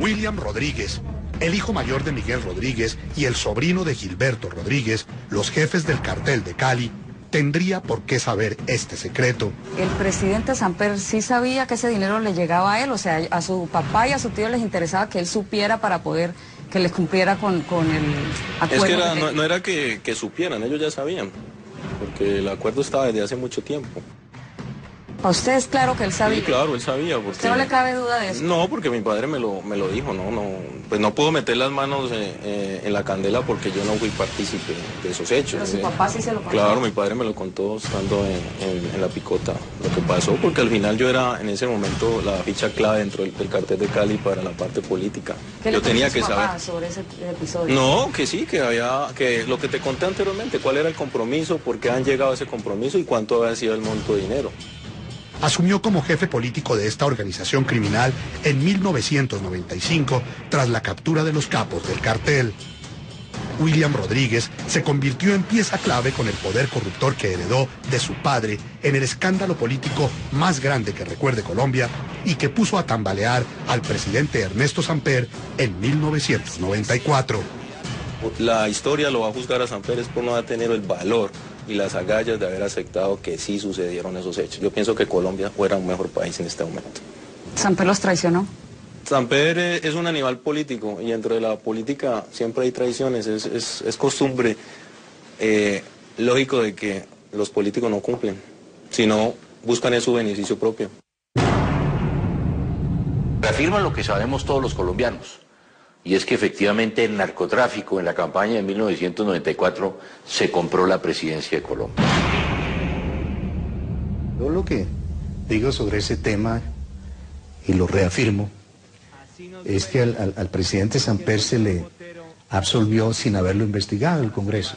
William Rodríguez, el hijo mayor de Miguel Rodríguez y el sobrino de Gilberto Rodríguez, los jefes del cartel de Cali, tendría por qué saber este secreto. El presidente Samper sí sabía que ese dinero le llegaba a él, o sea, a su papá y a su tío les interesaba que él supiera para poder que les cumpliera con el acuerdo. Es que no era que supieran, ellos ya sabían, porque el acuerdo estaba desde hace mucho tiempo. ¿A usted es claro que él sabía? Sí, claro, él sabía. Porque... ¿Usted no le cabe duda de eso? No, porque mi padre me lo dijo, pues no puedo meter las manos en la candela porque yo no fui partícipe de esos hechos. Pero su papá sí se lo contó. Claro, mi padre me lo contó estando en la picota, lo que pasó, porque al final yo era en ese momento la ficha clave dentro del cartel de Cali para la parte política. ¿Qué yo le tenía contó que su papá saber sobre ese episodio? No, que sí, que lo que te conté anteriormente, cuál era el compromiso, por qué han llegado a ese compromiso y cuánto había sido el monto de dinero. Asumió como jefe político de esta organización criminal en 1995 tras la captura de los capos del cartel. William Rodríguez se convirtió en pieza clave con el poder corruptor que heredó de su padre en el escándalo político más grande que recuerde Colombia y que puso a tambalear al presidente Ernesto Samper en 1994. La historia lo va a juzgar a Samper es por no tener el valor y las agallas de haber aceptado que sí sucedieron esos hechos. Yo pienso que Colombia fuera un mejor país en este momento. ¿Samper los traicionó? Samper es un animal político y dentro de la política siempre hay traiciones. Es costumbre lógico de que los políticos no cumplen, sino buscan en su beneficio propio. Reafirma lo que sabemos todos los colombianos. Y es que efectivamente el narcotráfico en la campaña de 1994 se compró la presidencia de Colombia. Yo lo que digo sobre ese tema, y lo reafirmo, es que al presidente Samper se le absolvió sin haberlo investigado el Congreso.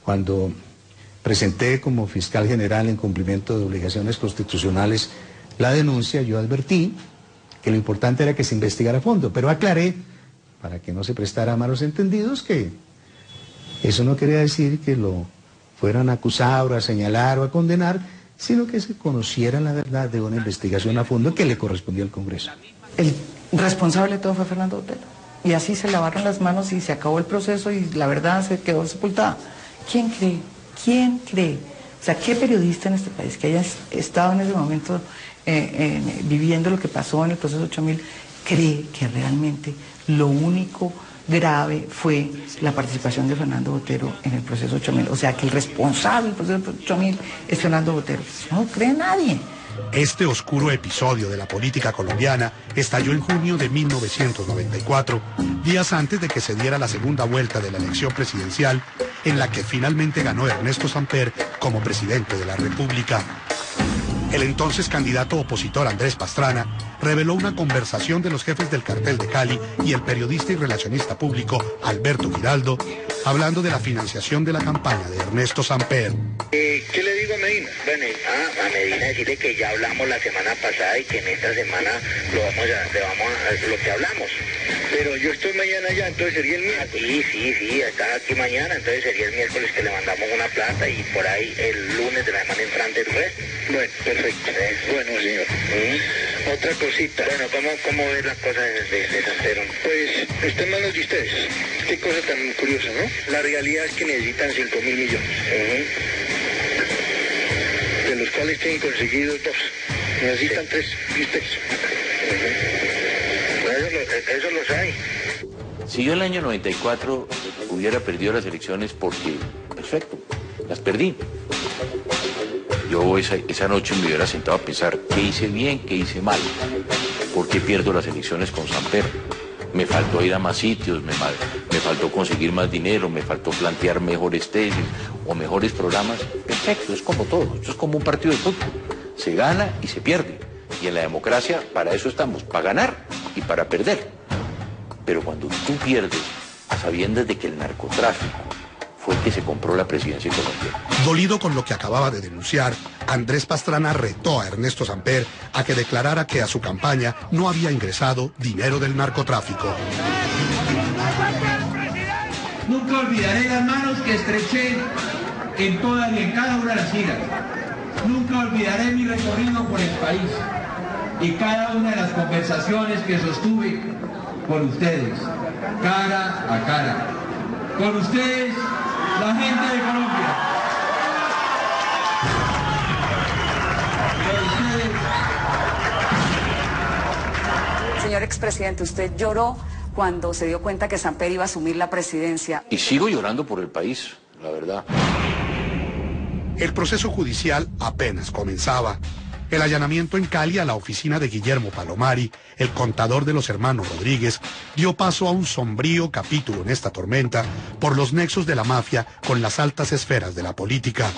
Cuando presenté como fiscal general en cumplimiento de obligaciones constitucionales la denuncia, yo advertí que lo importante era que se investigara a fondo, pero aclaré, para que no se prestara a malos entendidos, que eso no quería decir que lo fueran a acusar o a señalar o a condenar, sino que se conociera la verdad de una investigación a fondo que le correspondía al Congreso. El responsable de todo fue Fernando Botero, y así se lavaron las manos y se acabó el proceso y la verdad se quedó sepultada. ¿Quién cree? ¿Quién cree? O sea, ¿qué periodista en este país que haya estado en ese momento viviendo lo que pasó en el proceso 8000 cree que realmente lo único grave fue la participación de Fernando Botero en el proceso 8000? O sea, que el responsable del proceso 8000 es Fernando Botero. No cree nadie. Este oscuro episodio de la política colombiana estalló en junio de 1994, días antes de que se diera la segunda vuelta de la elección presidencial, en la que finalmente ganó Ernesto Samper como presidente de la República. El entonces candidato opositor Andrés Pastrana reveló una conversación de los jefes del cartel de Cali y el periodista y relacionista público Alberto Giraldo, hablando de la financiación de la campaña de Ernesto Samper. ¿Qué le digo a Medina? Bueno, a Medina decirle que ya hablamos la semana pasada y que en esta semana le vamos a lo que hablamos. Pero yo estoy mañana allá, entonces sería el miércoles. Sí, está aquí mañana, entonces sería el miércoles que le mandamos una plata y por ahí el lunes de la semana entrante el resto. Bueno, perfecto. Bueno, señor. Otra cosita. Bueno, ¿cómo ves las cosas de Santero? Pues está en manos de ustedes. Qué cosa tan curiosa, ¿no? La realidad es que necesitan 5.000 millones. De los cuales tienen conseguidos 2. Necesitan 3 y ustedes. Eso los hay. Si yo en el año 94 hubiera perdido las elecciones porque, perfecto, las perdí. Yo esa noche me hubiera sentado a pensar qué hice bien, qué hice mal, por qué pierdo las elecciones con Samper. Me faltó ir a más sitios, me faltó conseguir más dinero, me faltó plantear mejores tesis o mejores programas. Perfecto, es como todo, esto es como un partido de fútbol. Se gana y se pierde. Y en la democracia para eso estamos, para ganar y para perder. Pero cuando tú pierdes, a sabiendas de que el narcotráfico fue el que se compró la presidencia colombiana. Dolido con lo que acababa de denunciar, Andrés Pastrana retó a Ernesto Samper a que declarara que a su campaña no había ingresado dinero del narcotráfico. Nunca olvidaré las manos que estreché en todas y en cada una de las giras. Nunca olvidaré mi recorrido por el país. y cada una de las conversaciones que sostuve con ustedes, cara a cara. Con ustedes, la gente de Colombia. Con ustedes. Señor expresidente, usted lloró cuando se dio cuenta que Samper iba a asumir la presidencia. Y sigo llorando por el país, la verdad. El proceso judicial apenas comenzaba. El allanamiento en Cali a la oficina de Guillermo Palomari, el contador de los hermanos Rodríguez, dio paso a un sombrío capítulo en esta tormenta por los nexos de la mafia con las altas esferas de la política.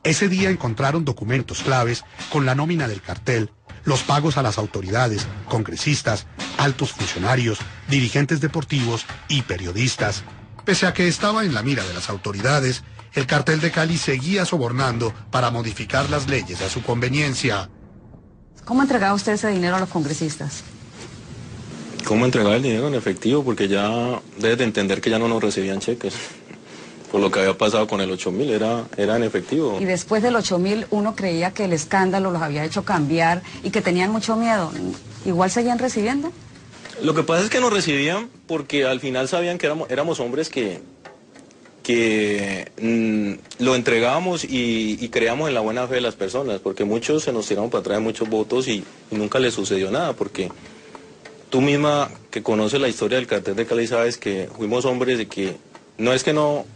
Ese día encontraron documentos claves con la nómina del cartel, los pagos a las autoridades, congresistas, altos funcionarios, dirigentes deportivos y periodistas. Pese a que estaba en la mira de las autoridades, el cartel de Cali seguía sobornando para modificar las leyes a su conveniencia. ¿Cómo entregaba usted ese dinero a los congresistas? ¿Cómo entregar el dinero en efectivo? Porque ya debes de entender que ya no nos recibían cheques. Por lo que había pasado con el 8.000, era en efectivo. Y después del 8.000 uno creía que el escándalo los había hecho cambiar y que tenían mucho miedo. ¿Igual seguían recibiendo? Lo que pasa es que nos recibían porque al final sabían que éramos hombres que lo entregábamos y creíamos en la buena fe de las personas, porque muchos se nos tiraron para atrás muchos votos y nunca les sucedió nada, porque tú misma que conoces la historia del cartel de Cali sabes que fuimos hombres de que, no es que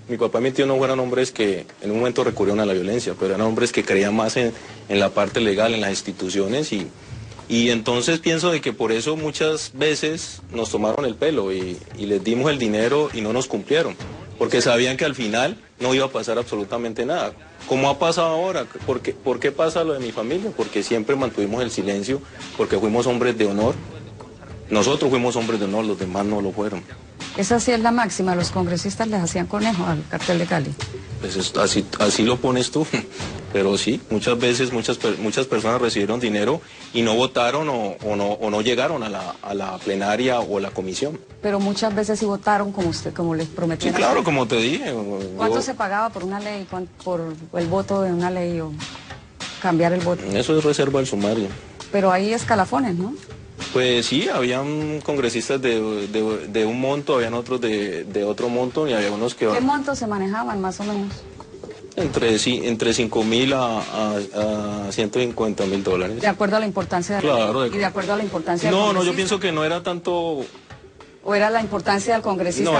mi papá y mi tío no fueran hombres que en un momento recurrieron a la violencia, pero eran hombres que creían más en la parte legal, en las instituciones y entonces pienso de que por eso muchas veces nos tomaron el pelo y les dimos el dinero y no nos cumplieron. Porque sabían que al final no iba a pasar absolutamente nada. ¿Cómo ha pasado ahora? ¿Por qué pasa lo de mi familia? Porque siempre mantuvimos el silencio, porque fuimos hombres de honor. Nosotros fuimos hombres de honor, los demás no lo fueron. Esa sí es la máxima, los congresistas les hacían conejo al cartel de Cali. Pues así lo pones tú, pero sí, muchas veces muchas personas recibieron dinero y no votaron o no llegaron a la plenaria o a la comisión. Pero muchas veces sí votaron como les prometieron. Sí, claro, como te dije. ¿Cuánto se pagaba por una ley, por el voto de una ley o cambiar el voto? Eso es reserva del sumario. Pero hay escalafones, ¿no? Pues sí, habían congresistas de un monto, habían otros de otro monto y había unos que... ¿Qué montos se manejaban más o menos? Entre 5.000 a $150.000. De acuerdo a la importancia de la ley. Y de acuerdo a la importancia del congresista. No, yo pienso que no era tanto... ¿O era la importancia del congresista? No,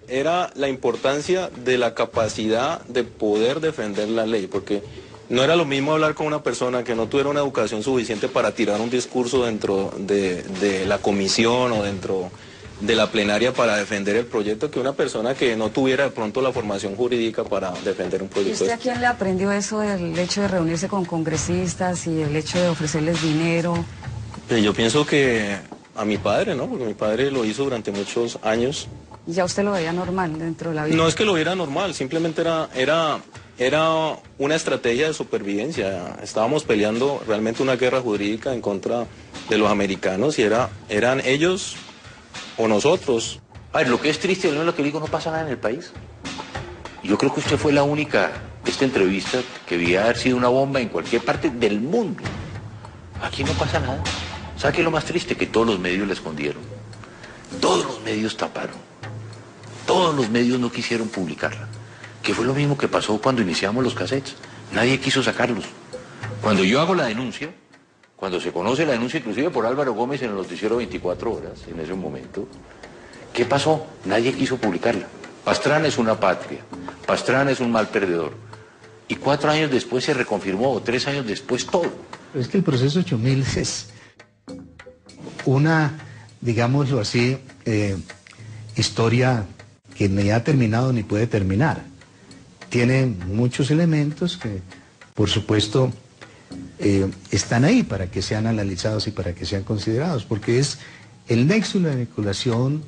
era la importancia de la capacidad de poder defender la ley, porque... No era lo mismo hablar con una persona que no tuviera una educación suficiente para tirar un discurso dentro de la comisión o dentro de la plenaria para defender el proyecto que una persona que no tuviera de pronto la formación jurídica para defender un proyecto. ¿Y usted a quién le aprendió eso del hecho de reunirse con congresistas y el hecho de ofrecerles dinero? Yo pienso que a mi padre, ¿no? Porque mi padre lo hizo durante muchos años. ¿Y ya usted lo veía normal dentro de la vida? No es que lo viera normal, simplemente era una estrategia de supervivencia. Estábamos peleando realmente una guerra jurídica en contra de los americanos y eran ellos o nosotros. A ver, lo que es triste, lo que digo, no pasa nada en el país. Yo creo que usted fue la única, esta entrevista, que debía haber sido una bomba en cualquier parte del mundo. Aquí no pasa nada. ¿Sabe qué es lo más triste? Que todos los medios la escondieron. Todos los medios taparon. Todos los medios no quisieron publicarla. Que fue lo mismo que pasó cuando iniciamos los cassettes. Nadie quiso sacarlos. Cuando yo hago la denuncia, cuando se conoce la denuncia inclusive por Álvaro Gómez en el noticiero 24 horas, en ese momento, ¿qué pasó? Nadie quiso publicarla. Pastrana es una patria, Pastrana es un mal perdedor. Y 4 años después se reconfirmó, o 3 años después, todo. Es que el proceso 8000 es una, digámoslo así, historia que ni ha terminado ni puede terminar. Tiene muchos elementos que, por supuesto, están ahí para que sean analizados y para que sean considerados, porque es el nexo y la vinculación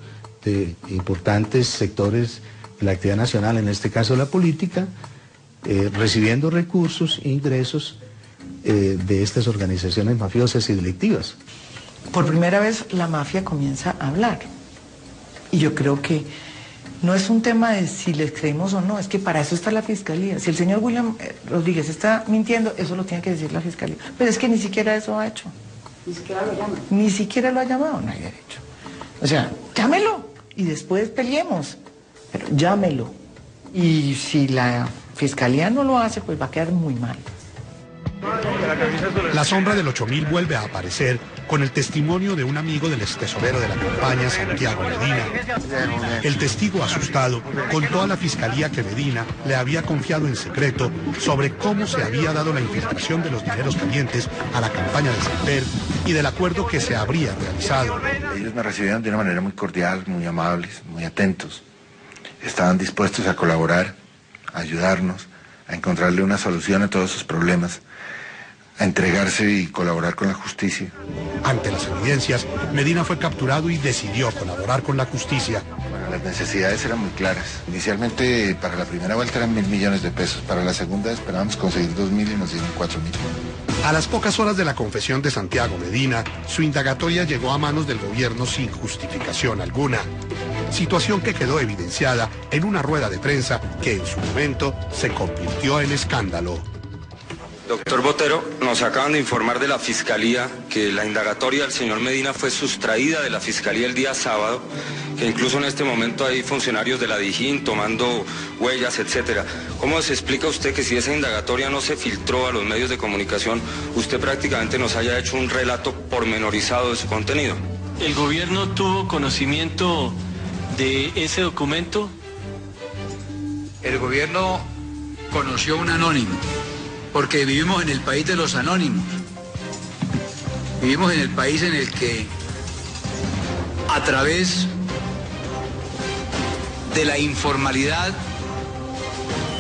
de importantes sectores de la actividad nacional, en este caso la política, recibiendo recursos e ingresos de estas organizaciones mafiosas y delictivas. Por primera vez la mafia comienza a hablar. Y yo creo que No es un tema de si les creímos o no, es que para eso está la fiscalía. Si el señor William Rodríguez está mintiendo, eso lo tiene que decir la fiscalía. Pero es que ni siquiera eso ha hecho. Ni siquiera lo llaman. Ni siquiera lo ha llamado, no hay derecho. O sea, llámelo y después peleemos. Pero llámelo. Y si la fiscalía no lo hace, pues va a quedar muy mal. La sombra del 8000 vuelve a aparecer con el testimonio de un amigo del extesorero de la campaña, Santiago Medina. El testigo asustado contó a la fiscalía que Medina le había confiado en secreto sobre cómo se había dado la infiltración de los dineros calientes a la campaña de Samper y del acuerdo que se habría realizado. Ellos me recibieron de una manera muy cordial, muy amables, muy atentos. Estaban dispuestos a colaborar, a ayudarnos, a encontrarle una solución a todos sus problemas, a entregarse y colaborar con la justicia. Ante las evidencias, Medina fue capturado y decidió colaborar con la justicia. Bueno, las necesidades eran muy claras. Inicialmente, para la primera vuelta eran 1.000 millones de pesos. Para la segunda esperábamos conseguir 2.000 y nos dieron 4.000. A las pocas horas de la confesión de Santiago Medina, su indagatoria llegó a manos del gobierno sin justificación alguna. Situación que quedó evidenciada en una rueda de prensa que en su momento se convirtió en escándalo. Doctor Botero, nos acaban de informar de la Fiscalía que la indagatoria del señor Medina fue sustraída de la Fiscalía el día sábado, que incluso en este momento hay funcionarios de la DIJÍN tomando huellas, etcétera. ¿Cómo se explica usted que si esa indagatoria no se filtró a los medios de comunicación, usted prácticamente nos haya hecho un relato pormenorizado de su contenido? ¿El gobierno tuvo conocimiento de ese documento? El gobierno conoció un anónimo, porque vivimos en el país de los anónimos. Vivimos en el país en el que a través de la informalidad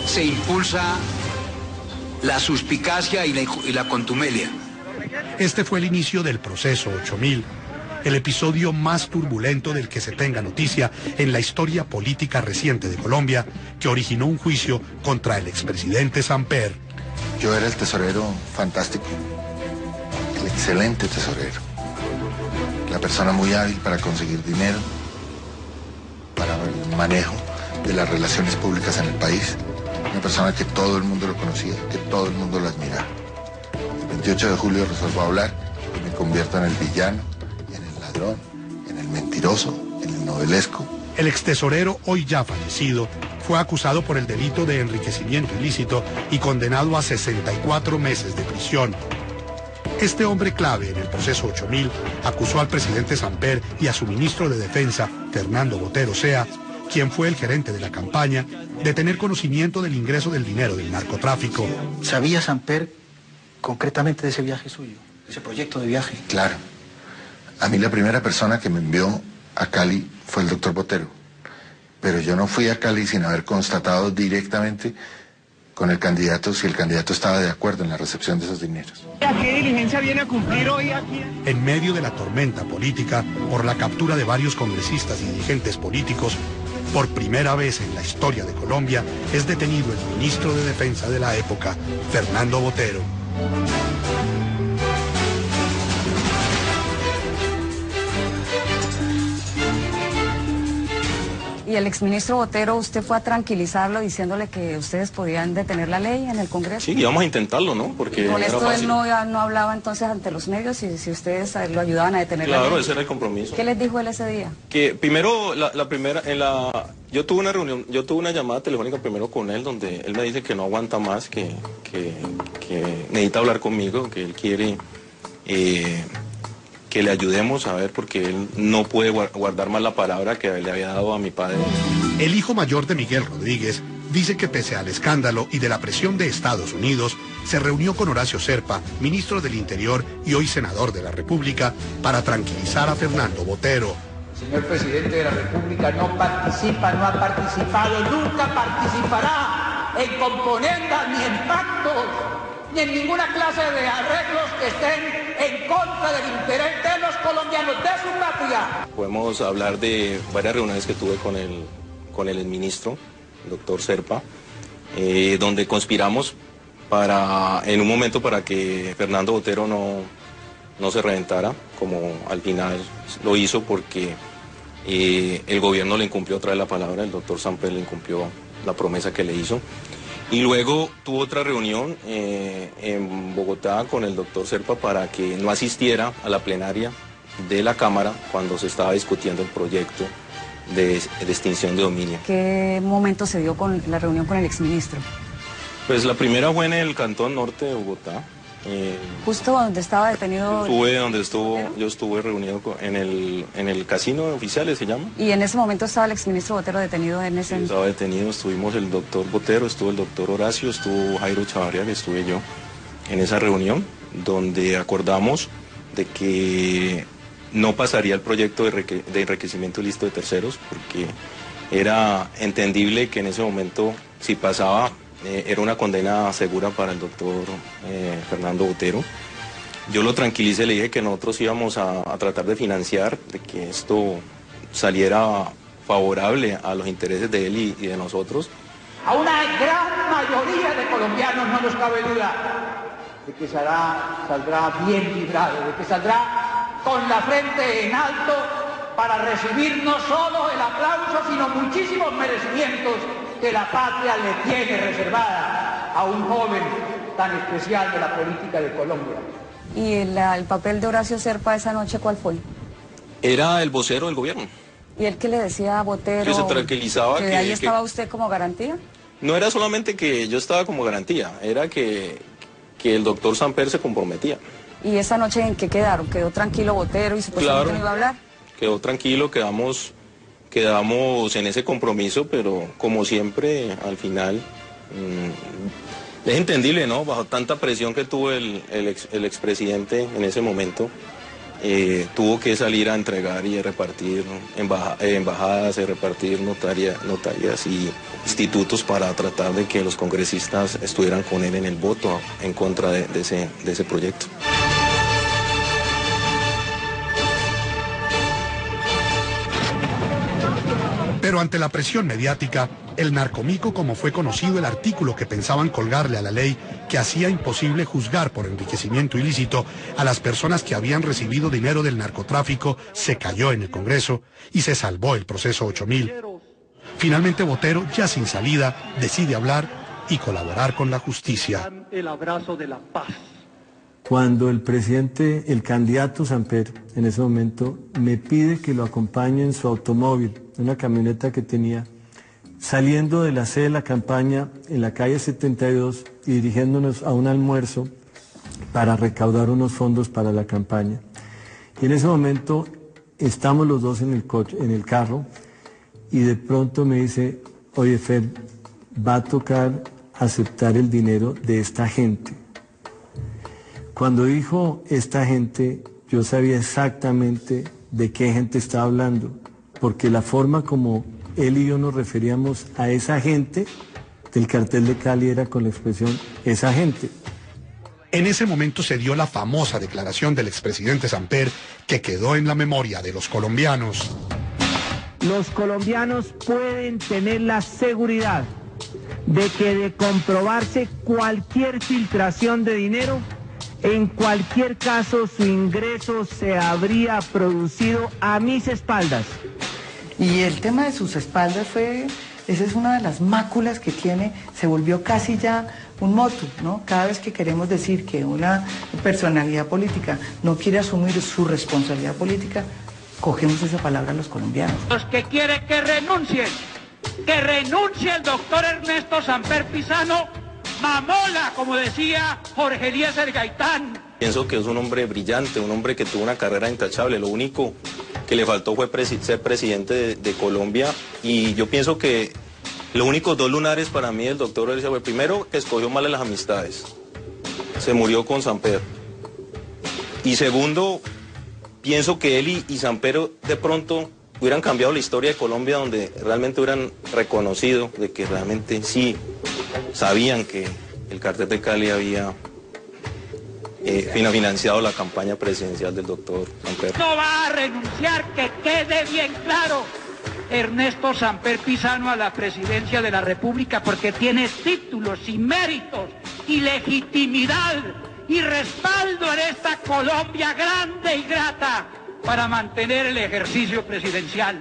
se impulsa la suspicacia y la contumelia. Este fue el inicio del proceso 8000, el episodio más turbulento del que se tenga noticia en la historia política reciente de Colombia, que originó un juicio contra el expresidente Samper. Yo era el tesorero fantástico, el excelente tesorero, la persona muy hábil para conseguir dinero, para el manejo de las relaciones públicas en el país, una persona que todo el mundo lo conocía, que todo el mundo lo admiraba. El 28 de julio resuelvo hablar y me convierto en el villano, en el ladrón, en el mentiroso, en el novelesco. El extesorero, hoy ya fallecido, fue acusado por el delito de enriquecimiento ilícito y condenado a 64 meses de prisión. Este hombre clave en el proceso 8000 acusó al presidente Samper y a su ministro de Defensa, Fernando Botero Sea, quien fue el gerente de la campaña, de tener conocimiento del ingreso del dinero del narcotráfico. ¿Sabía Samper concretamente de ese viaje suyo, de ese proyecto de viaje? Claro. A mí la primera persona que me envió a Cali fue el doctor Botero. Pero yo no fui a Cali sin haber constatado directamente con el candidato si el candidato estaba de acuerdo en la recepción de esos dineros. ¿A qué diligencia viene a cumplir hoy aquí? En medio de la tormenta política por la captura de varios congresistas y dirigentes políticos, por primera vez en la historia de Colombia es detenido el ministro de Defensa de la época, Fernando Botero. Y el exministro Botero, usted fue a tranquilizarlo diciéndole que ustedes podían detener la ley en el Congreso. Sí, íbamos a intentarlo, ¿no? Porque con esto fácil. Él no hablaba entonces ante los medios y si ustedes lo ayudaban a detener la ley. Claro, ese era el compromiso. ¿Qué les dijo él ese día? Que primero, yo tuve una reunión, yo tuve una llamada telefónica primero con él donde él me dice que no aguanta más, que necesita hablar conmigo, que él quiere que le ayudemos a ver porque él no puede guardar más la palabra que le había dado a mi padre. El hijo mayor de Miguel Rodríguez dice que pese al escándalo y de la presión de Estados Unidos, se reunió con Horacio Serpa, ministro del Interior y hoy senador de la República, para tranquilizar a Fernando Botero. El señor presidente de la República no participa, no ha participado, nunca participará en componendas ni en pactos, ni en ninguna clase de arreglos que estén en contra del interés de los colombianos, de su patria. Podemos hablar de varias reuniones que tuve con el ministro, el doctor Serpa, donde conspiramos en un momento para que Fernando Botero no se reventara, como al final lo hizo, porque El gobierno le incumplió otra vez la palabra, el doctor Samper le incumplió la promesa que le hizo. Y luego tuvo otra reunión en Bogotá con el doctor Serpa para que no asistiera a la plenaria de la Cámara cuando se estaba discutiendo el proyecto de extinción de dominio. ¿Qué momento se dio con la reunión con el exministro? Pues la primera fue en el Cantón Norte de Bogotá. Justo donde estaba detenido. Yo estuve reunido en el casino de oficiales, se llama. Y en ese momento estaba el exministro Botero detenido en ese. Sí, estaba detenido, estuvimos el doctor Botero, estuvo el doctor Horacio, estuvo Jairo Chavarria, que estuve yo en esa reunión, donde acordamos de que no pasaría el proyecto de enriquecimiento ilícito de terceros, porque era entendible que en ese momento, si pasaba, era una condena segura para el doctor Fernando Botero. Yo lo tranquilicé, le dije que nosotros íbamos a tratar de financiar, de que esto saliera favorable a los intereses de él y de nosotros. A una gran mayoría de colombianos no nos cabe duda de que saldrá bien librado, de que saldrá con la frente en alto para recibir no solo el aplauso, sino muchísimos merecimientos que la patria le tiene reservada a un joven tan especial de la política de Colombia. ¿Y el papel de Horacio Serpa esa noche cuál fue? Era el vocero del gobierno. ¿Y él qué le decía a Botero? Que se tranquilizaba. ¿Que ahí estaba usted como garantía? No era solamente que yo estaba como garantía, era que el doctor Samper se comprometía. ¿Y esa noche en qué quedaron? ¿Quedó tranquilo Botero y supuestamente no iba a hablar? Quedó tranquilo, quedamos en ese compromiso, pero como siempre, al final, es entendible, ¿no? Bajo tanta presión que tuvo el expresidente en ese momento, tuvo que salir a entregar y a repartir embajadas, a repartir notarias y institutos para tratar de que los congresistas estuvieran con él en el voto en contra de ese proyecto. Pero ante la presión mediática, el narcomico, como fue conocido el artículo que pensaban colgarle a la ley que hacía imposible juzgar por enriquecimiento ilícito a las personas que habían recibido dinero del narcotráfico, se cayó en el Congreso y se salvó el proceso 8000. Finalmente Botero, ya sin salida, decide hablar y colaborar con la justicia. El abrazo de la paz. Cuando el presidente, el candidato Samper, en ese momento, me pide que lo acompañe en su automóvil, una camioneta que tenía, saliendo de la sede de la campaña en la calle 72 y dirigiéndonos a un almuerzo para recaudar unos fondos para la campaña. Y en ese momento estamos los dos en el carro, y de pronto me dice, oye Fer, va a tocar aceptar el dinero de esta gente. Cuando dijo esta gente, yo sabía exactamente de qué gente estaba hablando, porque la forma como él y yo nos referíamos a esa gente del cartel de Cali era con la expresión esa gente. En ese momento se dio la famosa declaración del expresidente Samper que quedó en la memoria de los colombianos. Los colombianos pueden tener la seguridad de que de comprobarse cualquier filtración de dinero, en cualquier caso su ingreso se habría producido a mis espaldas. Y el tema de sus espaldas esa es una de las máculas que tiene, se volvió casi ya un motu, ¿no? Cada vez que queremos decir que una personalidad política no quiere asumir su responsabilidad política, cogemos esa palabra los colombianos. Los que quieren que renuncie el doctor Ernesto Samper Pizano, mamola, como decía Jorge Eliezer Gaitán. Pienso que es un hombre brillante, un hombre que tuvo una carrera intachable. Lo único que le faltó fue ser presidente de Colombia, y yo pienso que los únicos dos lunares para mí del doctor Eliezer fue, primero, que escogió mal a las amistades, se murió con Samper, y segundo, pienso que él y Samper de pronto hubieran cambiado la historia de Colombia, donde realmente hubieran reconocido de que realmente sí sabían que el cartel de Cali había financiado la campaña presidencial del doctor Samper. No va a renunciar, que quede bien claro, Ernesto Samper Pizano a la presidencia de la República, porque tiene títulos y méritos y legitimidad y respaldo en esta Colombia grande y grata para mantener el ejercicio presidencial.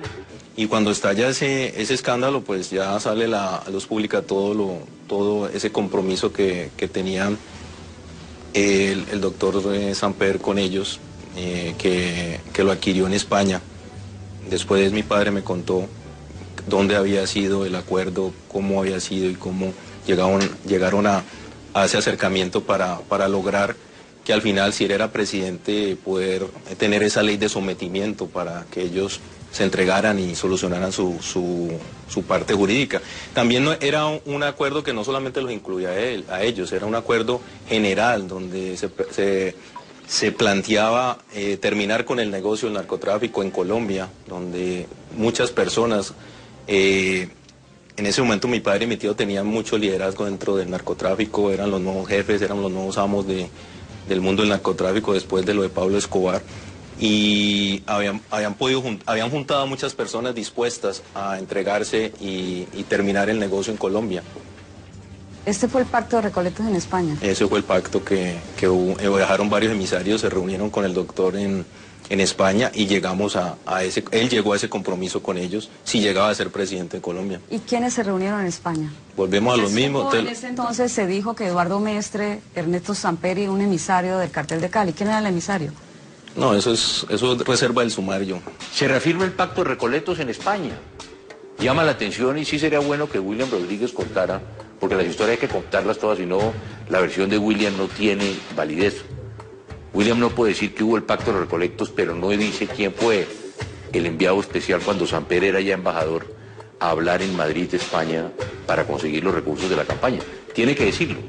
Y cuando estalla ese escándalo, pues ya sale a luz pública todo ese compromiso que tenía el doctor Samper con ellos, que lo adquirió en España. Después mi padre me contó dónde había sido el acuerdo, cómo había sido y cómo llegaron a ese acercamiento para lograr que al final, si él era presidente, poder tener esa ley de sometimiento para que ellos se entregaran y solucionaran su parte jurídica. También era un acuerdo que no solamente los incluía a ellos, era un acuerdo general donde se planteaba terminar con el negocio del narcotráfico en Colombia, donde muchas personas, en ese momento mi padre y mi tío tenían mucho liderazgo dentro del narcotráfico, eran los nuevos jefes, eran los nuevos amos del mundo del narcotráfico después de lo de Pablo Escobar. Y habían juntado a muchas personas dispuestas a entregarse y terminar el negocio en Colombia. ¿Este fue el pacto de Recoletos en España? Ese fue el pacto que viajaron varios emisarios, se reunieron con el doctor en España y llegamos él llegó a ese compromiso con ellos si llegaba a ser presidente de Colombia. ¿Y quiénes se reunieron en España? Volvemos a lo mismo. En ese entonces se dijo que Eduardo Mestre, Ernesto Samperi, un emisario del cartel de Cali. ¿Quién era el emisario? No, eso es reserva del sumario. Se reafirma el pacto de Recoletos en España. Llama la atención y sí sería bueno que William Rodríguez contara, porque las historias hay que contarlas todas, si no, la versión de William no tiene validez. William no puede decir que hubo el pacto de Recoletos, pero no dice quién fue el enviado especial cuando Samper era ya embajador a hablar en Madrid, España, para conseguir los recursos de la campaña. Tiene que decirlo.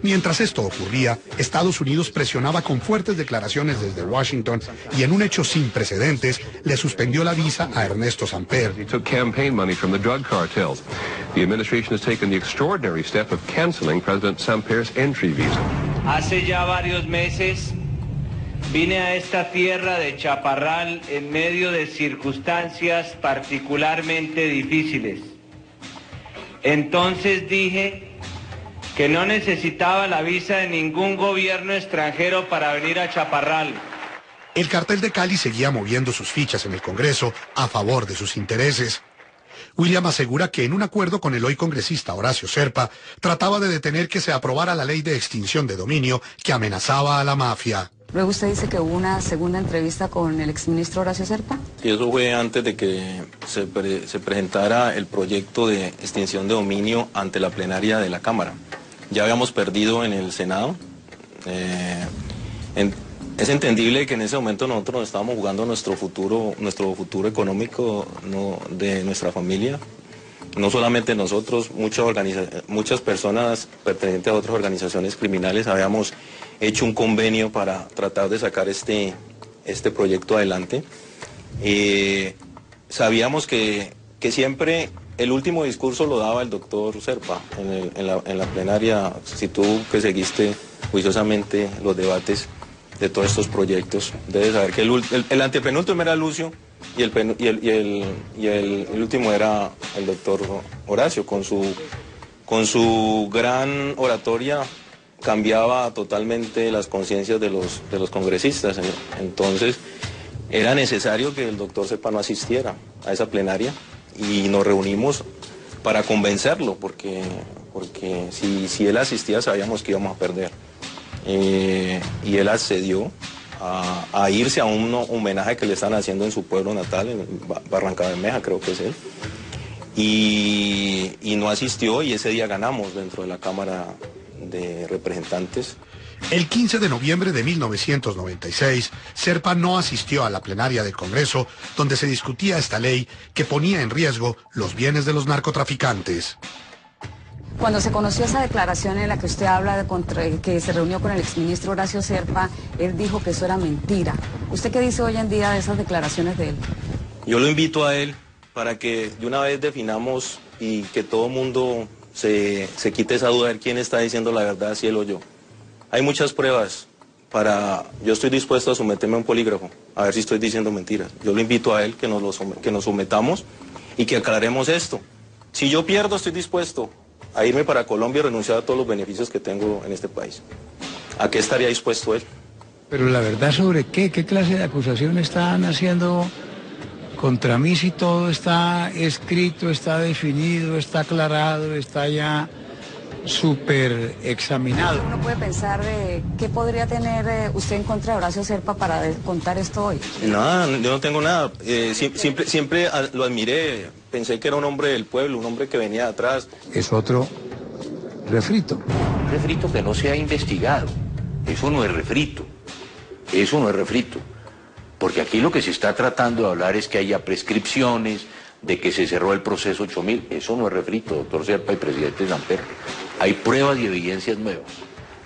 Mientras esto ocurría, Estados Unidos presionaba con fuertes declaraciones desde Washington y en un hecho sin precedentes le suspendió la visa a Ernesto Samper. Took campaign money from the drug cartels. The administration has taken the extraordinary step of canceling President Samper's entry visa. Hace ya varios meses vine a esta tierra de Chaparral en medio de circunstancias particularmente difíciles. Entonces dije que no necesitaba la visa de ningún gobierno extranjero para venir a Chaparral. El cartel de Cali seguía moviendo sus fichas en el Congreso a favor de sus intereses. William asegura que en un acuerdo con el hoy congresista Horacio Serpa trataba de detener que se aprobara la ley de extinción de dominio que amenazaba a la mafia. Luego usted dice que hubo una segunda entrevista con el exministro Horacio Serpa. Y eso fue antes de que se presentara el proyecto de extinción de dominio ante la plenaria de la Cámara. Ya habíamos perdido en el Senado. Es entendible que en ese momento nosotros estábamos jugando nuestro futuro económico de nuestra familia. No solamente nosotros, muchas personas pertenecientes a otras organizaciones criminales habíamos hecho un convenio para tratar de sacar este proyecto adelante. Sabíamos que siempre el último discurso lo daba el doctor Serpa en la plenaria, si tú que seguiste juiciosamente los debates de todos estos proyectos, debes saber que el antepenúltimo era Lucio y el último era el doctor Horacio. Con su gran oratoria cambiaba totalmente las conciencias de los congresistas. Entonces era necesario que el doctor Serpa no asistiera a esa plenaria y nos reunimos para convencerlo, porque si él asistía sabíamos que íbamos a perder. Y él accedió a irse a un homenaje que le están haciendo en su pueblo natal, en Barrancabermeja, creo que es él. Y no asistió, y ese día ganamos dentro de la Cámara de Representantes. El 15 de noviembre de 1996, Serpa no asistió a la plenaria del Congreso, donde se discutía esta ley que ponía en riesgo los bienes de los narcotraficantes. Cuando se conoció esa declaración en la que usted habla que se reunió con el exministro Horacio Serpa, él dijo que eso era mentira. ¿Usted qué dice hoy en día de esas declaraciones de él? Yo lo invito a él para que de una vez definamos y que todo el mundo se quite esa duda de quién está diciendo la verdad, si él o yo. Hay muchas pruebas yo estoy dispuesto a someterme a un polígrafo, a ver si estoy diciendo mentiras. Yo lo invito a él que nos sometamos y que aclaremos esto. Si yo pierdo, estoy dispuesto a irme para Colombia y renunciar a todos los beneficios que tengo en este país. ¿A qué estaría dispuesto él? Pero la verdad, ¿sobre qué? ¿Qué clase de acusación están haciendo contra mí si todo está escrito, está definido, está aclarado, está ya súper examinado? Uno puede pensar qué podría tener usted en contra de Horacio Serpa para contar esto hoy. Nada, yo no tengo nada. Siempre lo admiré. Pensé que era un hombre del pueblo, un hombre que venía de atrás. Es otro refrito. Un refrito que no se ha investigado. Eso no es refrito. Eso no es refrito. Porque aquí lo que se está tratando de hablar es que haya prescripciones, de que se cerró el proceso 8000. Eso no es refrito, doctor Serpa y presidente Samper. Hay pruebas y evidencias nuevas.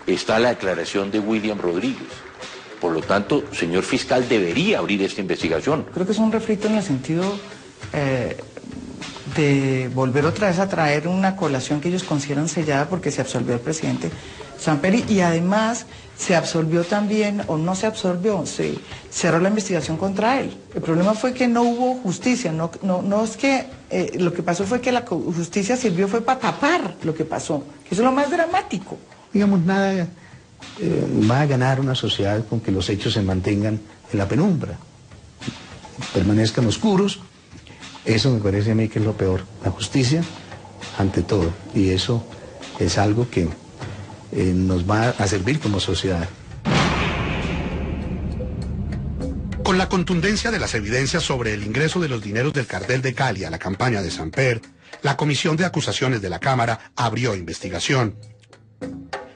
Está la declaración de William Rodríguez. Por lo tanto, señor fiscal, debería abrir esta investigación. Creo que es un refrito en el sentido de volver otra vez a traer una colación que ellos consideran sellada porque se absolvió el presidente Samper y además se absolvió también, o no se absolvió, se cerró la investigación contra él. El problema fue que no hubo justicia, no es que lo que pasó fue que la justicia sirvió fue para tapar lo que pasó, que eso es lo más dramático. Digamos, nada va a ganar una sociedad con que los hechos se mantengan en la penumbra, permanezcan oscuros. Eso me parece a mí que es lo peor, la justicia ante todo, y eso es algo que nos va a servir como sociedad. Con la contundencia de las evidencias sobre el ingreso de los dineros del cartel de Cali a la campaña de Samper, la Comisión de Acusaciones de la Cámara abrió investigación.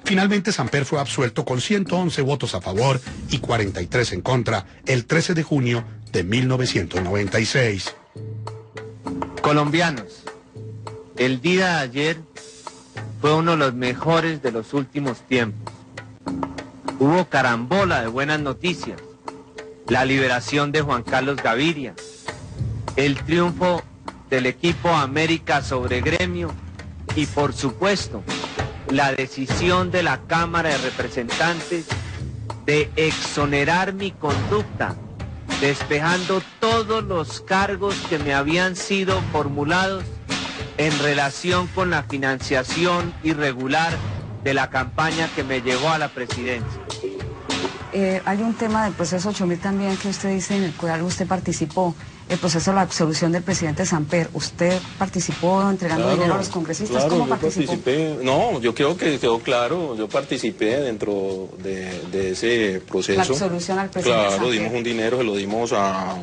Finalmente Samper fue absuelto con 111 votos a favor y 43 en contra el 13 de junio de 1996. Colombianos, el día de ayer fue uno de los mejores de los últimos tiempos. Hubo carambola de buenas noticias, la liberación de Juan Carlos Gaviria, el triunfo del equipo América sobre Gremio y, por supuesto, la decisión de la Cámara de Representantes de exonerar mi conducta, despejando todos los cargos que me habían sido formulados en relación con la financiación irregular de la campaña que me llevó a la presidencia. Hay un tema del proceso 8000 también que usted dice en el cual usted participó, el proceso de la absolución del presidente Samper. ¿Usted participó entregando dinero a los congresistas? Claro, ¿Cómo yo participó? participé. No, yo creo que quedó claro, yo participé dentro de ese proceso. La absolución al presidente Claro, Samper. dimos un dinero, se lo dimos a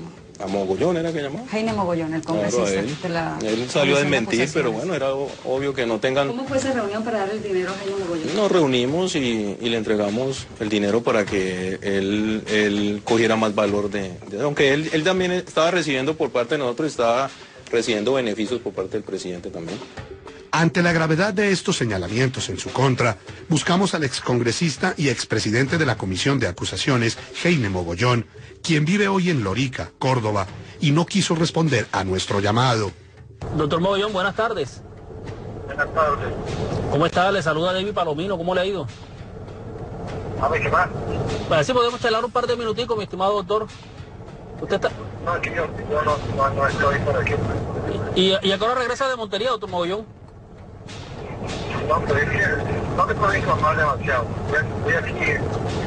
Mogollón, ¿era que llamaba? Jaime Mogollón, el congresista. Claro, de la él salió a Comisión de desmentir, pero Acusaciones. bueno, era obvio que no tengan... ¿Cómo fue esa reunión para darle el dinero a Jaime Mogollón? Nos reunimos y le entregamos el dinero para que él cogiera más valor aunque él también estaba recibiendo por parte de nosotros, estaba recibiendo beneficios por parte del presidente también. Ante la gravedad de estos señalamientos en su contra, buscamos al excongresista y expresidente de la Comisión de Acusaciones, Jaime Mogollón, quien vive hoy en Lorica, Córdoba, y no quiso responder a nuestro llamado. Doctor Mogollón, buenas tardes. Buenas tardes. ¿Cómo está? Le saluda David Palomino. ¿Cómo le ha ido? A ver, ¿qué más? A ver si podemos charlar un par de minuticos, mi estimado doctor. ¿Usted está...? No, es que yo no estoy por aquí. ¿Y a qué hora regresa de Montería, doctor Mogollón? No, pero es que no te puedo informar demasiado. Voy aquí,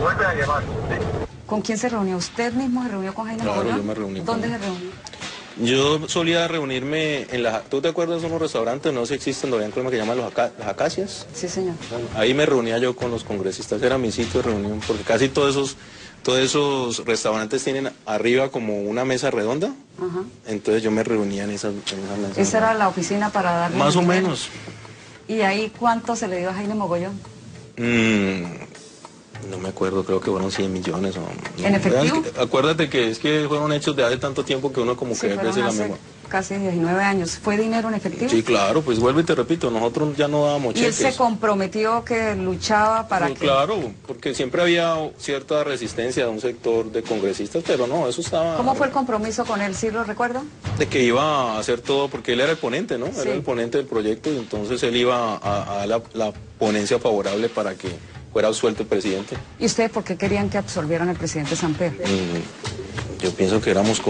vuelve a llamar. ¿Sí? ¿Con quién se reunió? ¿Usted mismo se reunió con Jaime Claro, Mogollón? yo me reuní con ¿Dónde él. se reunió? Yo solía reunirme en las... ¿Tú te acuerdas de unos restaurantes? No sé si existen todavía en Colombia que llaman las Acacias. Sí, señor. Ahí me reunía yo con los congresistas, era mi sitio de reunión, porque casi todos esos restaurantes tienen arriba como una mesa redonda, Ajá. entonces yo me reunía en esa mesa. Esa era la oficina para darle... Más el o dinero. menos. ¿Y ahí cuánto se le dio a Jaime Mogollón? No me acuerdo, creo que fueron 100 millones. No. ¿En efectivo? Acuérdate que es que fueron hechos de hace tanto tiempo que uno como Sí, que a veces fueron la hace memoria. casi 19 años. ¿Fue dinero en efectivo? Sí, claro, pues vuelvo y te repito, nosotros ya no dábamos Y él cheques. se comprometió que luchaba para Pues que... claro, porque siempre había cierta resistencia de un sector de congresistas, pero no, eso estaba... ¿Cómo fue el compromiso con él? ¿Sí lo recuerda? De que iba a hacer todo, porque él era el ponente, ¿no? Sí. Era el ponente del proyecto y entonces él iba a dar la ponencia favorable para que fuera absuelto el presidente. ¿Y ustedes por qué querían que absolvieran al presidente Samper? Yo pienso que éramos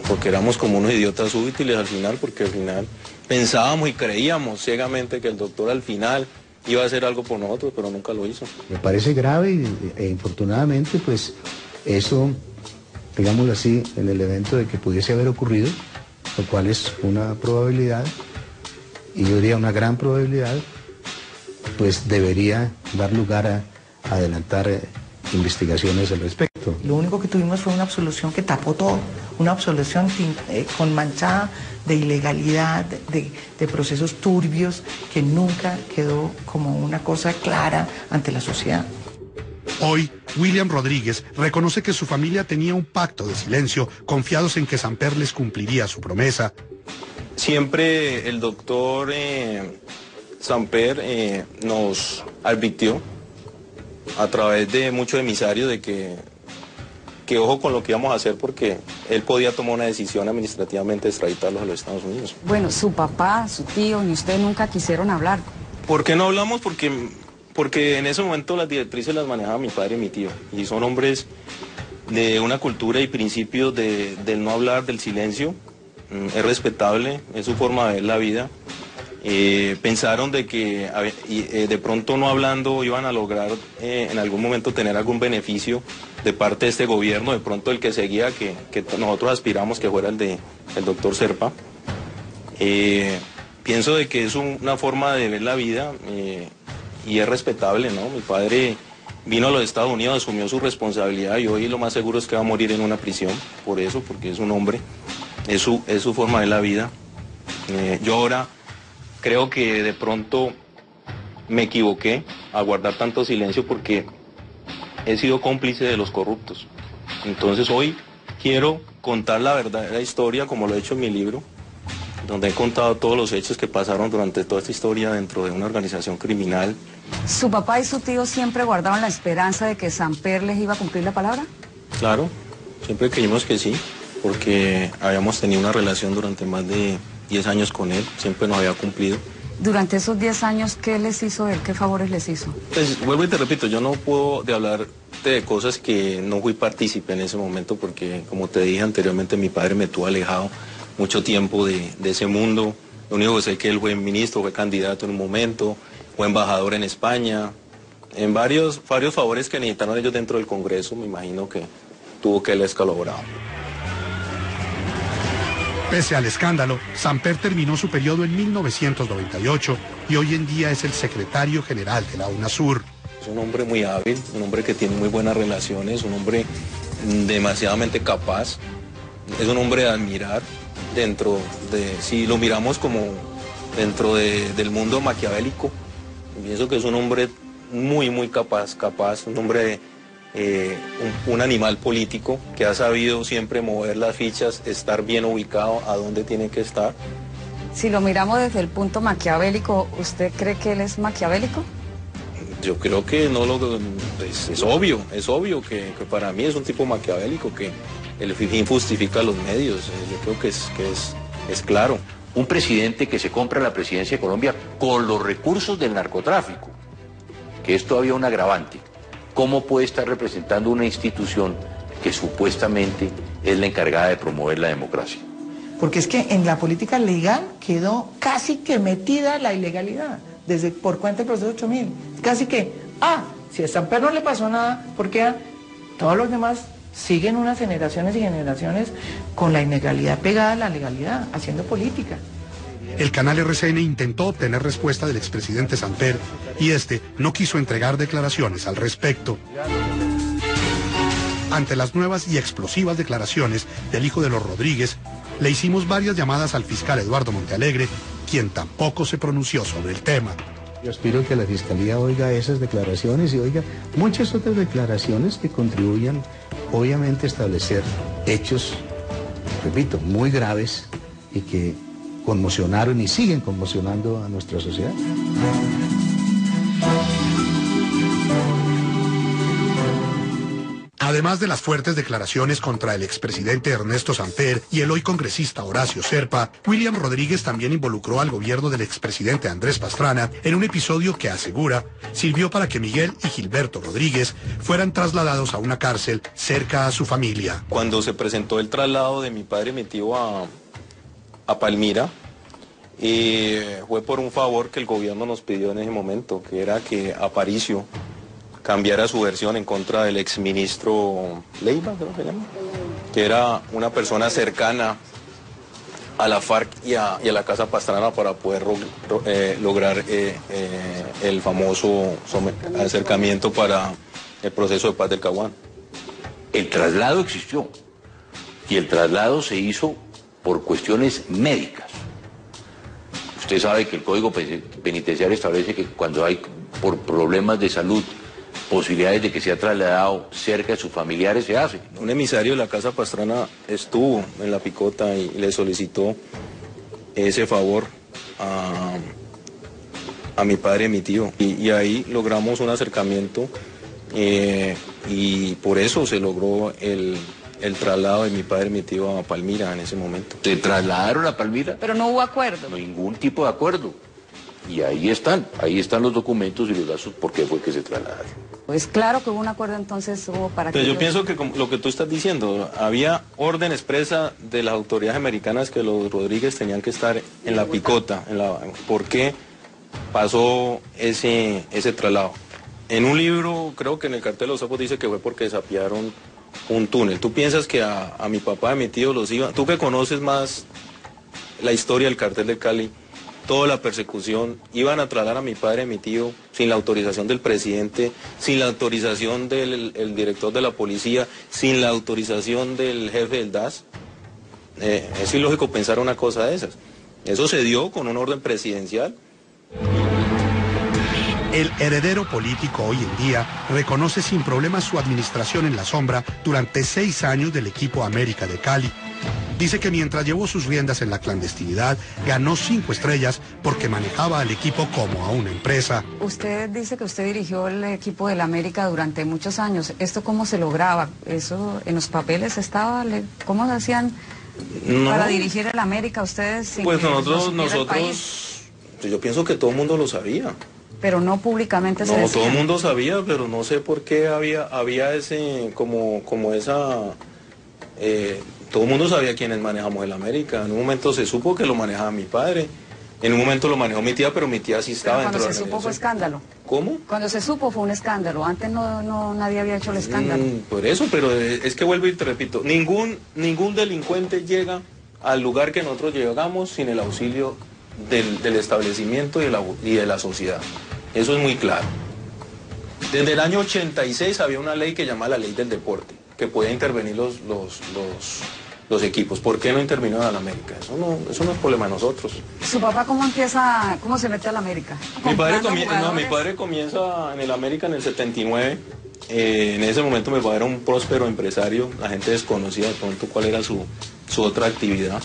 porque éramos como unos idiotas útiles al final, porque al final pensábamos y creíamos ciegamente que el doctor al final iba a hacer algo por nosotros, pero nunca lo hizo. Me parece grave e infortunadamente, pues eso, digámoslo así, en el evento de que pudiese haber ocurrido, lo cual es una probabilidad, y yo diría una gran probabilidad, pues debería dar lugar a adelantar investigaciones al respecto. Lo único que tuvimos fue una absolución que tapó todo, una absolución con manchada de ilegalidad, de procesos turbios, que nunca quedó como una cosa clara ante la sociedad. Hoy, William Rodríguez reconoce que su familia tenía un pacto de silencio, confiados en que Samper les cumpliría su promesa. Siempre el doctor Samper nos advirtió a través de muchos emisarios de que ojo con lo que íbamos a hacer, porque él podía tomar una decisión administrativamente de extraditarlos a los Estados Unidos. Bueno, su papá, su tío, ni usted nunca quisieron hablar. ¿Por qué no hablamos? Porque en ese momento las directrices las manejaba mi padre y mi tío, y son hombres de una cultura y principios del no hablar, del silencio. Es respetable, es su forma de ver la vida. Pensaron de que de pronto no hablando iban a lograr en algún momento tener algún beneficio de parte de este gobierno, de pronto el que seguía, que nosotros aspiramos que fuera el del doctor Serpa. Pienso de que es una forma de ver la vida y es respetable, ¿no? Mi padre vino a los Estados Unidos, asumió su responsabilidad y hoy lo más seguro es que va a morir en una prisión, por eso, porque es un hombre, es su forma de ver la vida. Yo ahora creo que de pronto me equivoqué a guardar tanto silencio porque he sido cómplice de los corruptos. Entonces hoy quiero contar la verdadera historia, como lo he hecho en mi libro, donde he contado todos los hechos que pasaron durante toda esta historia dentro de una organización criminal. ¿Su papá y su tío siempre guardaban la esperanza de que Samper les iba a cumplir la palabra? Claro, siempre creímos que sí, porque habíamos tenido una relación durante más de 10 años con él, siempre nos había cumplido. Durante esos 10 años, ¿qué les hizo él? ¿Qué favores les hizo? Pues vuelvo y te repito, yo no puedo hablar de cosas que no fui partícipe en ese momento, porque como te dije anteriormente, mi padre me tuvo alejado mucho tiempo de ese mundo. Lo único que sé es que él fue ministro, fue candidato en un momento, fue embajador en España, en varios favores que necesitaron ellos dentro del Congreso, me imagino que tuvo que él escalabrado. Pese al escándalo, Samper terminó su periodo en 1998 y hoy en día es el secretario general de la UNASUR. Es un hombre muy hábil, un hombre que tiene muy buenas relaciones, un hombre demasiadamente capaz, es un hombre de admirar dentro de, si lo miramos como dentro del mundo maquiavélico, pienso que es un hombre muy capaz, un hombre un animal político que ha sabido siempre mover las fichas, estar bien ubicado a donde tiene que estar. Si lo miramos desde el punto maquiavélico, ¿usted cree que él es maquiavélico? Yo creo que no es obvio que para mí es un tipo maquiavélico, que el fin justifica los medios. Yo creo que es claro. Un presidente que se compra la presidencia de Colombia con los recursos del narcotráfico, que es todavía un agravante. ¿Cómo puede estar representando una institución que supuestamente es la encargada de promover la democracia? Porque es que en la política legal quedó casi que metida la ilegalidad, desde por cuenta del proceso 8000. Casi que, si a Samper no le pasó nada, porque todos los demás siguen unas generaciones y generaciones con la ilegalidad pegada a la legalidad, haciendo política. El canal RCN intentó obtener respuesta del expresidente Samper y este no quiso entregar declaraciones al respecto. Ante las nuevas y explosivas declaraciones del hijo de los Rodríguez, le hicimos varias llamadas al fiscal Eduardo Montealegre, quien tampoco se pronunció sobre el tema. Yo aspiro que la Fiscalía oiga esas declaraciones y oiga muchas otras declaraciones que contribuyan, obviamente, a establecer hechos, repito, muy graves y que conmocionaron y siguen conmocionando a nuestra sociedad. Además de las fuertes declaraciones contra el expresidente Ernesto Samper y el hoy congresista Horacio Serpa, William Rodríguez también involucró al gobierno del expresidente Andrés Pastrana en un episodio que, asegura, sirvió para que Miguel y Gilberto Rodríguez fueran trasladados a una cárcel cerca a su familia. Cuando se presentó el traslado de mi padre y mi tío a Palmira, Y fue por un favor que el gobierno nos pidió en ese momento, que era que Aparicio cambiara su versión en contra del exministro Leiva, creo que se llama, que era una persona cercana a la FARC y a la Casa Pastrana para poder lograr el famoso acercamiento para el proceso de paz del Caguán. El traslado existió y el traslado se hizo por cuestiones médicas. Usted sabe que el Código Penitenciario establece que cuando hay por problemas de salud posibilidades de que sea trasladado cerca de sus familiares, se hace. Un emisario de la Casa Pastrana estuvo en La Picota y le solicitó ese favor a mi padre y a mi tío. Y ahí logramos un acercamiento y por eso se logró el traslado de mi padre y mi tío a Palmira en ese momento. ¿Se trasladaron a Palmira? Pero no hubo acuerdo. No, ningún tipo de acuerdo. Y ahí están los documentos y los datos por qué fue que se trasladaron. Pues claro que hubo un acuerdo, entonces hubo para que... Pero yo pienso que lo que tú estás diciendo, había orden expresa de las autoridades americanas que los Rodríguez tenían que estar en La Picota. ¿Por qué pasó ese traslado? En un libro, creo que en el cartel de los sapos dice que fue porque desapiaron un túnel. ¿Tú piensas que a mi papá y a mi tío los iban? Tú que conoces más la historia del cartel de Cali, toda la persecución, iban a trasladar a mi padre y a mi tío sin la autorización del presidente, sin la autorización del director de la policía, sin la autorización del jefe del DAS. Es ilógico pensar una cosa de esas. Eso se dio con un orden presidencial. El heredero político hoy en día reconoce sin problemas su administración en la sombra durante 6 años del equipo América de Cali. Dice que mientras llevó sus riendas en la clandestinidad, ganó 5 estrellas porque manejaba al equipo como a una empresa. Usted dice que usted dirigió el equipo del América durante muchos años. ¿Esto cómo se lograba? ¿Eso en los papeles estaba? ¿Cómo lo hacían para dirigir el América ustedes? Pues nosotros, yo pienso que todo el mundo lo sabía. Pero no públicamente se decía. No, todo el mundo sabía, pero no sé por qué había ese, como esa... todo el mundo sabía quiénes manejamos el América. En un momento se supo que lo manejaba mi padre. En un momento lo manejó mi tía, pero mi tía sí estaba dentro de la organización. Cuando se supo fue escándalo. ¿Cómo? Cuando se supo fue un escándalo. Antes nadie había hecho el escándalo. Por eso, pero es que vuelvo y te repito. Ningún delincuente llega al lugar que nosotros llegamos sin el auxilio del establecimiento y de la sociedad. Eso es muy claro. Desde el año 86 había una ley que llamaba la ley del deporte, que podía intervenir los equipos. ¿Por qué no intervino en la América? Eso no es problema de nosotros. ¿Su papá cómo se mete a la América? Mi padre comienza en el América en el 79. En ese momento mi padre era un próspero empresario. La gente desconocía de pronto cuál era su otra actividad.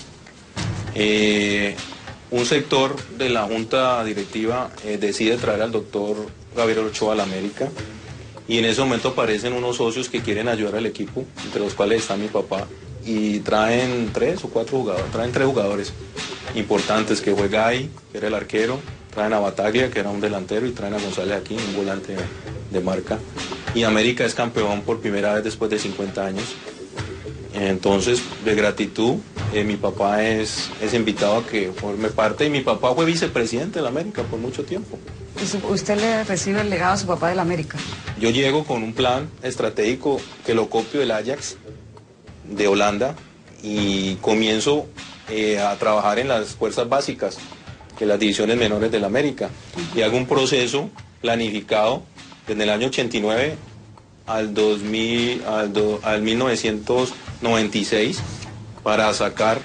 Un sector de la junta directiva decide traer al doctor Gabriel Ochoa a la América y en ese momento aparecen unos socios que quieren ayudar al equipo, entre los cuales está mi papá, y traen 3 o 4 jugadores, traen 3 jugadores importantes, que fue Gay, que era el arquero, traen a Bataglia, que era un delantero, y traen a González aquí, un volante de marca, y América es campeón por primera vez después de 50 años. Entonces, de gratitud, mi papá es invitado a que forme parte, y mi papá fue vicepresidente de la América por mucho tiempo. ¿Usted le recibe el legado a su papá de la América? Yo llego con un plan estratégico que lo copio del Ajax de Holanda y comienzo a trabajar en las fuerzas básicas, en las divisiones menores de la América, y hago un proceso planificado desde el año 89 al 1996 para sacar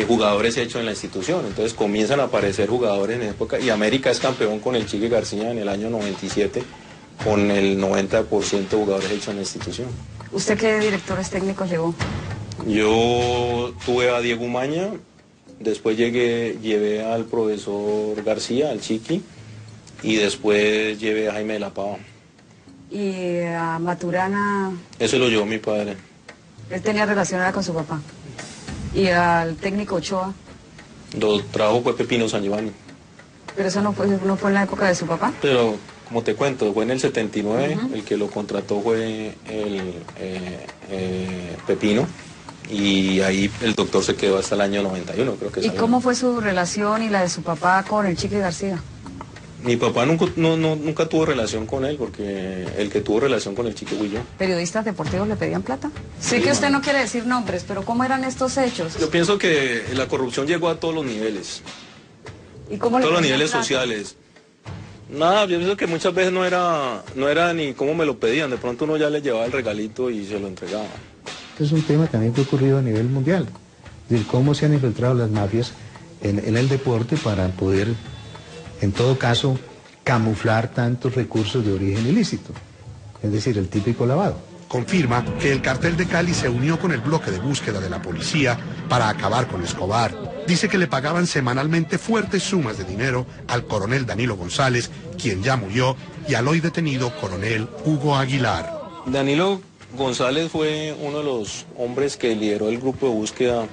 jugadores hechos en la institución. Entonces comienzan a aparecer jugadores en época, y América es campeón con el Chique García en el año 97 con el 90% de jugadores hechos en la institución. ¿Usted qué directores técnicos llevó? Yo tuve a Diego Umaña, después llevé al profesor García, al Chiqui, y después llevé a Jaime de la Pava. ¿Y a Maturana? Eso lo llevó mi padre. ¿Él tenía relación con su papá? ¿Y al técnico Ochoa? Lo trajo fue Pepino San Giovanni. ¿Pero eso no fue en la época de su papá? Pero, como te cuento, fue en el 79, el que lo contrató fue el Pepino, Y ahí el doctor se quedó hasta el año 91, creo que ¿Y cómo fue su relación y la de su papá con el Chiqui García? Mi papá nunca tuvo relación con él, porque el que tuvo relación con el Chiqui fui yo. ¿Periodistas deportivos le pedían plata? Sé que usted no quiere decir nombres, pero ¿cómo eran estos hechos? Yo pienso que la corrupción llegó a todos los niveles. ¿Y cómo le todos los pedían niveles plata? sociales. Nada, yo pienso que muchas veces no era ni cómo me lo pedían, de pronto uno ya le llevaba el regalito y se lo entregaba. Este es un tema también que ha ocurrido a nivel mundial, es decir, cómo se han infiltrado las mafias en el deporte para poder, en todo caso, camuflar tantos recursos de origen ilícito, es decir, el típico lavado. Confirma que el cartel de Cali se unió con el bloque de búsqueda de la policía para acabar con Escobar. Dice que le pagaban semanalmente fuertes sumas de dinero al coronel Danilo González, quien ya murió, y al hoy detenido coronel Hugo Aguilar. Danilo González fue uno de los hombres que lideró el grupo de búsqueda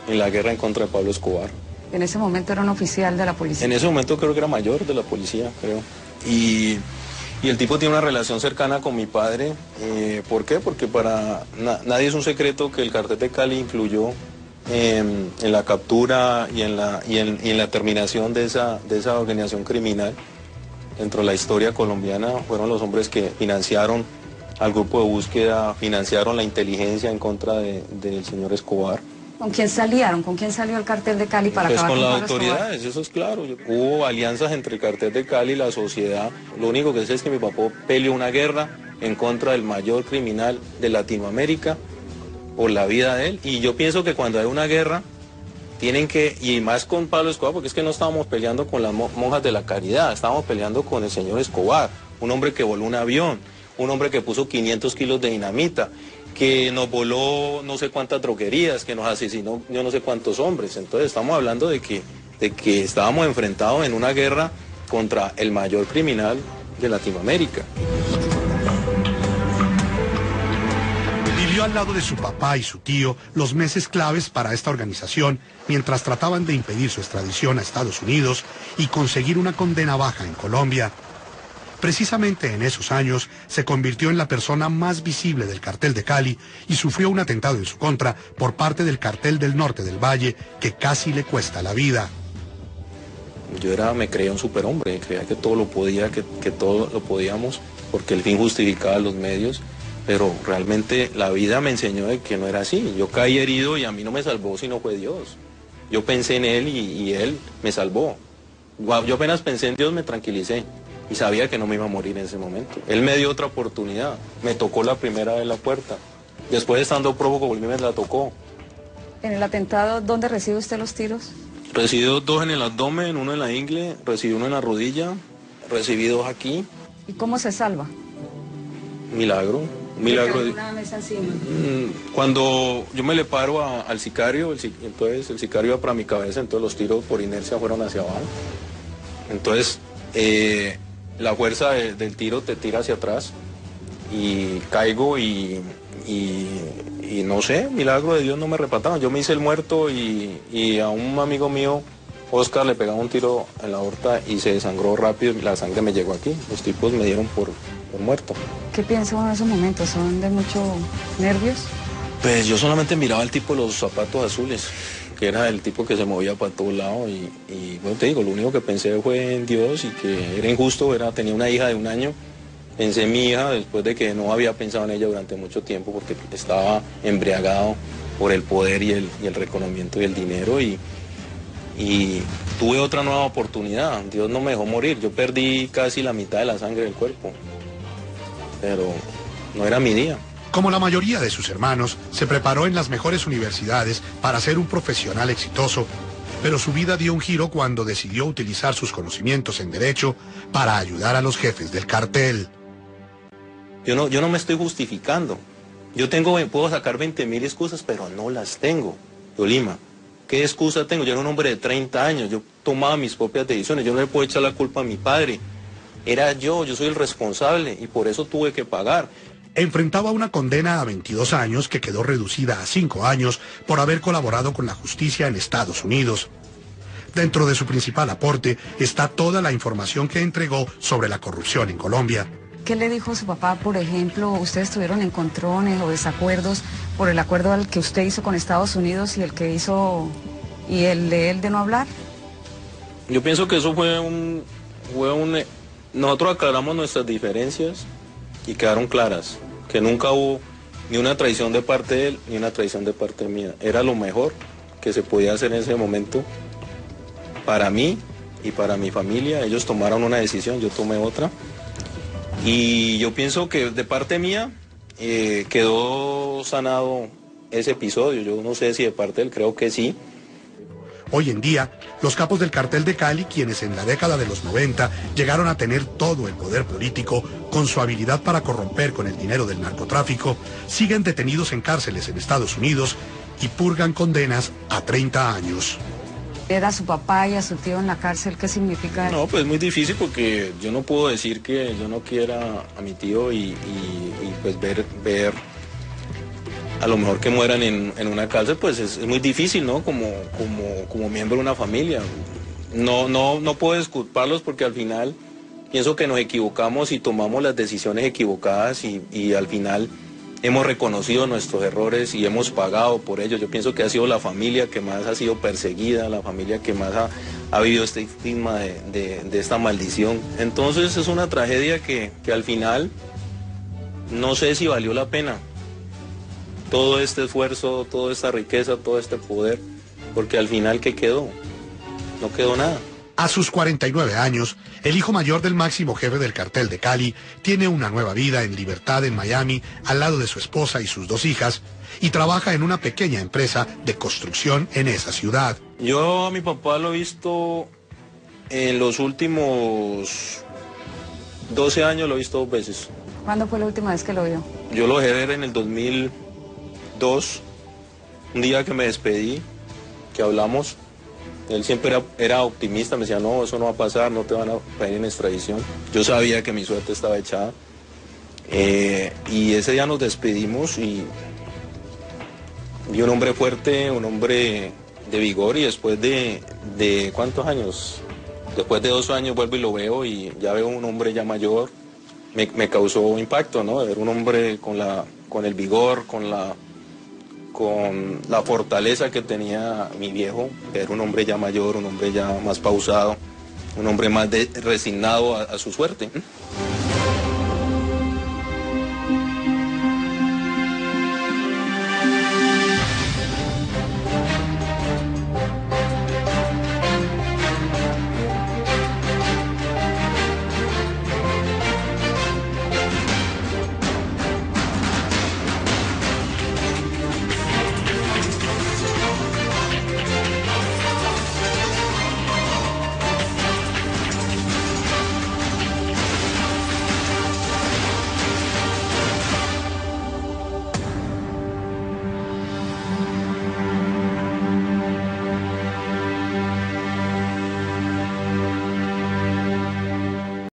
en la guerra en contra de Pablo Escobar. En ese momento era un oficial de la policía. En ese momento creo que era mayor de la policía, creo. Y el tipo tiene una relación cercana con mi padre. ¿Por qué? Porque nadie es un secreto que el cartel de Cali influyó en la captura y en la terminación de esa organización criminal. Dentro de la historia colombiana fueron los hombres que financiaron al grupo de búsqueda, financiaron la inteligencia en contra del señor Escobar. ¿Con quién salieron? ¿Con quién salió el cartel de Cali para acabar con las Pablo Escobar? autoridades, eso es claro. Hubo alianzas entre el cartel de Cali y la sociedad. Lo único que sé es que mi papá peleó una guerra en contra del mayor criminal de Latinoamérica por la vida de él. Y yo pienso que cuando hay una guerra, tienen que, y más con Pablo Escobar, porque es que no estábamos peleando con las monjas de la caridad, estábamos peleando con el señor Escobar, un hombre que voló un avión, un hombre que puso 500 kilos de dinamita, que nos voló no sé cuántas droguerías, que nos asesinó yo no sé cuántos hombres. Entonces estamos hablando de que estábamos enfrentados en una guerra contra el mayor criminal de Latinoamérica. Vivió al lado de su papá y su tío los meses claves para esta organización, mientras trataban de impedir su extradición a Estados Unidos y conseguir una condena baja en Colombia. Precisamente en esos años se convirtió en la persona más visible del cartel de Cali y sufrió un atentado en su contra por parte del cartel del norte del Valle que casi le cuesta la vida. Me creía un superhombre, creía que todo lo podía, que todo lo podíamos, porque el fin justificaba los medios, pero realmente la vida me enseñó de que no era así. Yo caí herido y a mí no me salvó sino fue Dios. Yo pensé en Él y Él me salvó. Yo apenas pensé en Dios me tranquilicé. Y sabía que no me iba a morir en ese momento. Él me dio otra oportunidad, me tocó la primera vez la puerta. Después estando prófugo volví y me la tocó. ¿En el atentado dónde recibe usted los tiros? Recibí 2 en el abdomen, 1 en la ingle, recibí 1 en la rodilla, recibí 2 aquí. ¿Y cómo se salva? Milagro. Milagro. Una mesa encima. Cuando yo me le paro al sicario, entonces el sicario iba para mi cabeza, entonces los tiros por inercia fueron hacia abajo. Entonces la fuerza del tiro te tira hacia atrás y caigo y no sé, milagro de Dios no me repataron. Yo me hice el muerto y a un amigo mío, Oscar, le pegaba un tiro en la aorta y se desangró rápido y la sangre me llegó aquí. Los tipos me dieron por muerto. ¿Qué piensa uno en esos momentos? ¿Son de mucho nervios? Pues yo solamente miraba al tipo de los zapatos azules, que era el tipo que se movía para todos lados y bueno, te digo, lo único que pensé fue en Dios y que era injusto, tenía una hija de 1 año, pensé en mi hija después de que no había pensado en ella durante mucho tiempo porque estaba embriagado por el poder y el reconocimiento y el dinero y tuve otra nueva oportunidad. Dios no me dejó morir, yo perdí casi la mitad de la sangre del cuerpo, pero no era mi día. Como la mayoría de sus hermanos, se preparó en las mejores universidades para ser un profesional exitoso, pero su vida dio un giro cuando decidió utilizar sus conocimientos en derecho para ayudar a los jefes del cartel. Yo no me estoy justificando. Puedo sacar 20.000 excusas, pero no las tengo. Yolima, ¿qué excusa tengo? Yo era un hombre de 30 años, yo tomaba mis propias decisiones, yo no le puedo echar la culpa a mi padre. Era yo soy el responsable y por eso tuve que pagar. Enfrentaba una condena a 22 años que quedó reducida a 5 años por haber colaborado con la justicia en Estados Unidos. Dentro de su principal aporte está toda la información que entregó sobre la corrupción en Colombia. ¿Qué le dijo su papá, por ejemplo? ¿Ustedes tuvieron encontrones o desacuerdos por el acuerdo al que usted hizo con Estados Unidos y el que hizo, y el de él de no hablar? Yo pienso que eso nosotros aclaramos nuestras diferencias y quedaron claras, que nunca hubo ni una traición de parte de él, ni una traición de parte mía. Era lo mejor que se podía hacer en ese momento para mí y para mi familia. Ellos tomaron una decisión, yo tomé otra. Y yo pienso que de parte mía quedó sanado ese episodio. Yo no sé si de parte de él, creo que sí. Hoy en día, los capos del cartel de Cali, quienes en la década de los 90 llegaron a tener todo el poder político con su habilidad para corromper con el dinero del narcotráfico, siguen detenidos en cárceles en Estados Unidos y purgan condenas a 30 años. ¿Era a su papá y a su tío en la cárcel? ¿Qué significa eso? No, pues es muy difícil porque yo no puedo decir que yo no quiera a mi tío y pues ver a lo mejor que mueran en una cárcel, pues es muy difícil, ¿no? Como miembro de una familia. No puedo disculparlos porque al final pienso que nos equivocamos y tomamos las decisiones equivocadas y al final hemos reconocido nuestros errores y hemos pagado por ellos. Yo pienso que ha sido la familia que más ha sido perseguida, la familia que más ha vivido este estigma de esta maldición. Entonces es una tragedia que al final no sé si valió la pena todo este esfuerzo, toda esta riqueza, todo este poder, porque al final ¿qué quedó? No quedó nada. A sus 49 años, el hijo mayor del máximo jefe del cartel de Cali tiene una nueva vida en libertad en Miami al lado de su esposa y sus 2 hijas y trabaja en una pequeña empresa de construcción en esa ciudad. Yo a mi papá lo he visto en los últimos 12 años, lo he visto 2 veces. ¿Cuándo fue la última vez que lo vio? Yo lo dejé ver en el 2002, un día que me despedí, que hablamos. Él siempre era optimista, me decía, no, eso no va a pasar, no te van a pedir en extradición. Yo sabía que mi suerte estaba echada. Y ese día nos despedimos y vi un hombre fuerte, un hombre de vigor y después de ¿cuántos años? Después de 2 años vuelvo y lo veo y ya veo un hombre ya mayor. Me causó impacto, ¿no? De ver un hombre con el vigor, con la fortaleza que tenía mi viejo, era un hombre ya mayor, un hombre ya más pausado, un hombre más resignado a su suerte.